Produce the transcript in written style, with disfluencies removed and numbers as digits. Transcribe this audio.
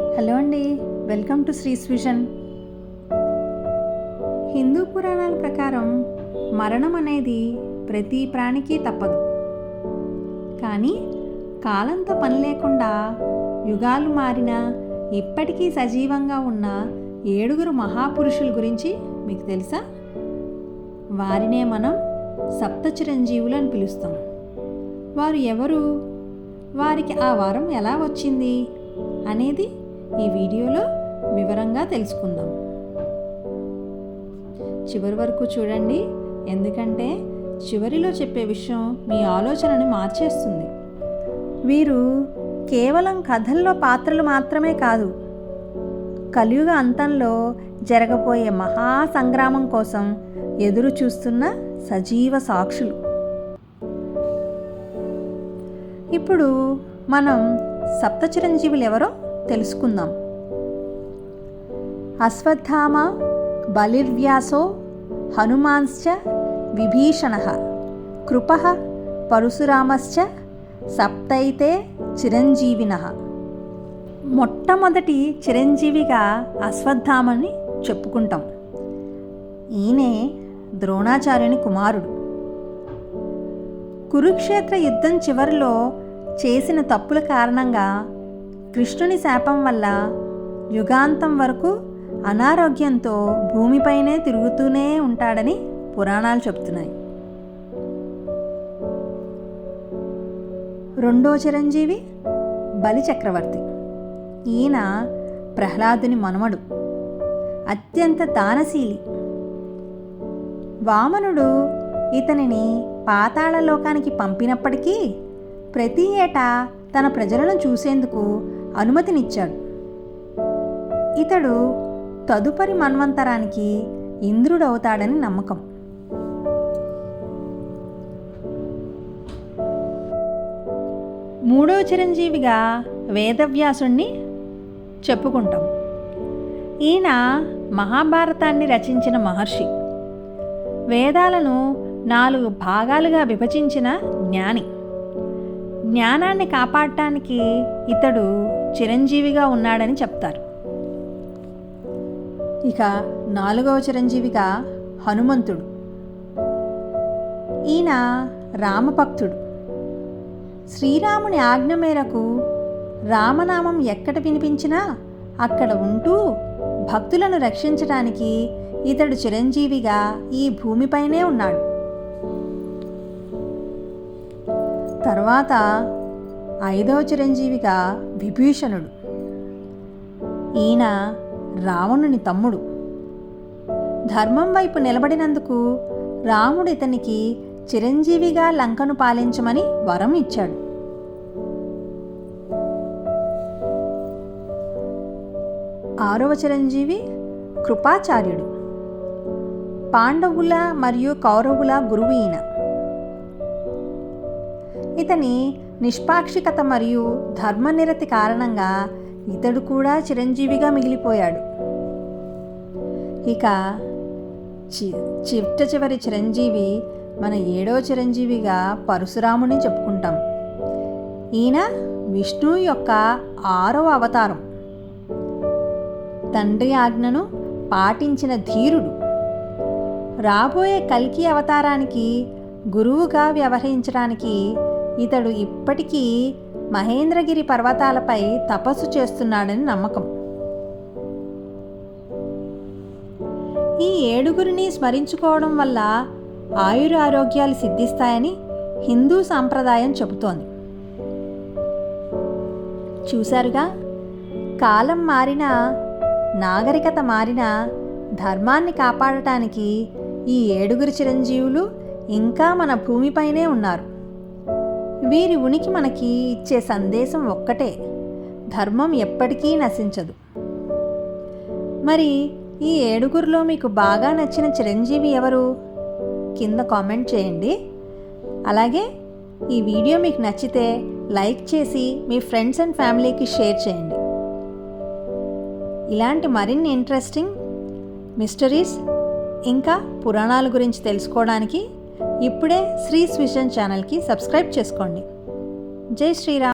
Hello అండి, welcome to శ్రీస్ vision. Hindu పురాణాల ప్రకారం మరణం అనేది ప్రతి ప్రాణికి తప్పదు. కానీ కాలంతో పని లేకుండా యుగాలు మారినా ఇప్పటికీ సజీవంగా ఉన్న 7 మహాపురుషుల గురించి మీకు తెలుసా? వారినే మనం సప్త చిరంజీవులు అని పిలుస్తాం. వారు ఎవరు? వారికి ఆ వరం ఎలా వచ్చింది అనేది ఈ వీడియోలో వివరంగా తెలుసుకుందాం. చివరి వరకు చూడండి, ఎందుకంటే చివరిలో చెప్పే విషయం మీ ఆలోచనని మార్చేస్తుంది. వీరు కేవలం కథల్లో పాత్రలు మాత్రమే కాదు, కలియుగ అంతంలో జరగబోయే మహా సంగ్రామం కోసం ఎదురు చూస్తున్న సజీవ సాక్షులు. ఇప్పుడు మనం సప్త చిరంజీవులు ఎవరో తెలుసుకుందాం. అశ్వత్థామ, బలిర్వ్యాసో, హనుమాన్శ్చ, విభీషణః, కృపః, పరశురామశ్చ సప్తైతే చిరంజీవినః. మొట్టమొదటి చిరంజీవిగా అశ్వత్థామని చెప్పుకుంటాం. ఈయనే ద్రోణాచార్యుని కుమారుడు. కురుక్షేత్ర యుద్ధం చివరిలో చేసిన తప్పుల కారణంగా కృష్ణుని శాపం వల్ల యుగాంతం వరకు అనారోగ్యంతో భూమిపైనే తిరుగుతూనే ఉంటాడని పురాణాలు చెబుతున్నాయి. రెండో చిరంజీవి బలి చక్రవర్తి. ఈయన ప్రహ్లాదుని మనుమడు, అత్యంత దానశీలి. వామనుడు ఇతనిని పాతాళలోకానికి పంపినప్పటికీ ప్రతి ఏటా తన ప్రజలను చూసేందుకు అనుమతినిచ్చాడు. ఇతడు తదుపరి మన్వంతరానికి ఇంద్రుడవుతాడని నమ్మకం. మూడో చిరంజీవిగా వేదవ్యాసుణ్ణి చెప్పుకుంటాం. ఈయన మహాభారతాన్ని రచించిన మహర్షి. వేదాలను 4 భాగాలుగా విభజించిన జ్ఞాని. జ్ఞానాన్ని కాపాడటానికి ఇతడు చిరంజీవిగా ఉన్నాడని చెప్తారు. ఇక 4వ చిరంజీవిగా హనుమంతుడు. ఈయన రామభక్తుడు. శ్రీరాముని ఆజ్ఞ మేరకు రామనామం ఎక్కడ వినిపించినా అక్కడ ఉంటూ భక్తులను రక్షించడానికి ఇతడు చిరంజీవిగా ఈ భూమిపైనే ఉన్నాడు. తర్వాత 5వ చిరంజీవిగా విభీషణుడు. ఈయన రావణుని తమ్ముడు. ధర్మం వైపు నిలబడినందుకు రాముడు ఇతనికి చిరంజీవిగా లంకను పాలించమని వరం ఇచ్చాడు. ఆరవ చిరంజీవి కృపాచార్యుడు. పాండవుల మరియు కౌరవుల గురువు ఈయన. ఇతని నిష్పాక్షికత మరియు ధర్మనిరతి కారణంగా ఇతడు కూడా చిరంజీవిగా మిగిలిపోయాడు. ఇక చివరి చిరంజీవి మన 7వ చిరంజీవిగా పరశురాముని చెప్పుకుంటాం. ఈయన విష్ణువు యొక్క 6వ అవతారం. తండ్రి ఆజ్ఞను పాటించిన ధీరుడు. రాబోయే కల్కి అవతారానికి గురువుగా వ్యవహరించడానికి ఇతడు ఇప్పటికీ మహేంద్రగిరి పర్వతాలపై తపస్సు చేస్తున్నాడని నమ్మకం. ఈ 7 స్మరించుకోవడం వల్ల ఆయురారోగ్యాలు సిద్ధిస్తాయని హిందూ సాంప్రదాయం చెబుతోంది. చూశారుగా, కాలం మారినా నాగరికత మారినా ధర్మాన్ని కాపాడటానికి ఈ 7 చిరంజీవులు ఇంకా మన భూమిపైనే ఉన్నారు. వీరి ఉనికి మనకి ఇచ్చే సందేశం ఒక్కటే: ధర్మం ఎప్పటికీ నశించదు. మరి ఈ 7 మీకు బాగా నచ్చిన చిరంజీవి ఎవరు? కింద కామెంట్ చేయండి. అలాగే ఈ వీడియో మీకు నచ్చితే లైక్ చేసి మీ ఫ్రెండ్స్ అండ్ ఫ్యామిలీకి షేర్ చేయండి. ఇలాంటి మరిన్ని ఇంట్రెస్టింగ్ మిస్టరీస్ ఇంకా పురాణాల గురించి తెలుసుకోవడానికి ఇప్పుడే శ్రీస్ విజన్ ఛానల్కి సబ్స్క్రైబ్ చేసుకోండి. జై శ్రీరామ్.